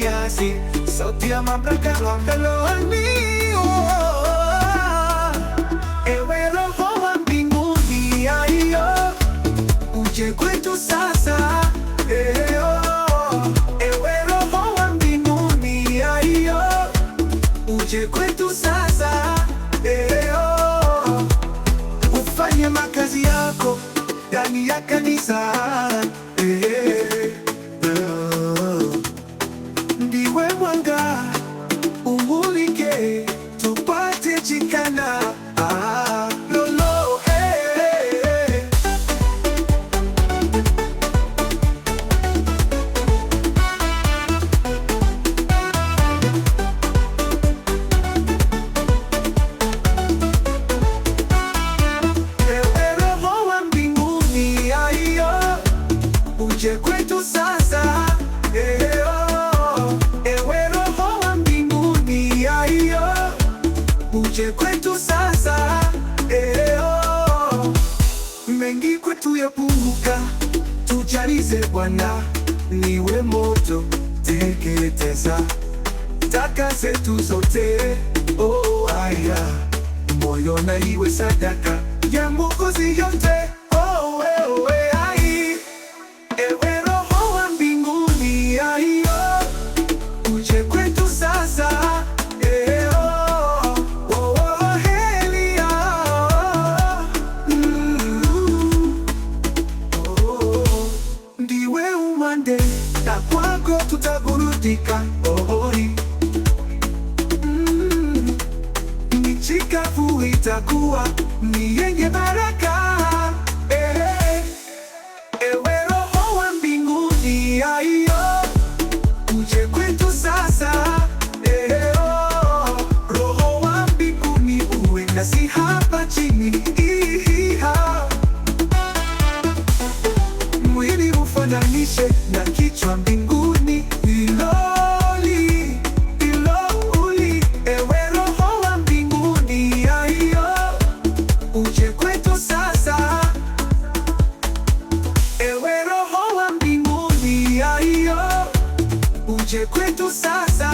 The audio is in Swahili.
kiasi, sauti ya mamlaka rohoni. Ewe Roho wa mbinguni, uje kwetu sasa. Ewe Roho wa mbinguni, uje kwetu sasa. Ufanye makazi yako ndani ya kanisa. Ndiwe mwanga umulike, tupate jikana. Lolo, Ewe Roho wa mbinguni, uje kwetu sasa. Ewe Roho wa mbinguni, uje kwetu sasa. Mengi kwetu yapunguka, tujalize Bwana. Niwe moto teketeza taka zetu zote. Aya, moyo na iwe sadaka ya Mwokozi yote. Ewe Roho wa mbinguni, uje kwetu sasa. Ndiwe umande na kwako tutaburudika. Nchi kavu itakuwa ni yenye baraka. Ewe Roho wa mbinguni, uje kwetu sasa. Roho wa mbinguni, uwe nasi hapa chini. Mwili ufananishe na kichwa mbinguni. Ewe Roho wa mbinguni, uje kwetu sasa. Ewe Roho wa mbinguni, uje kwetu sasa.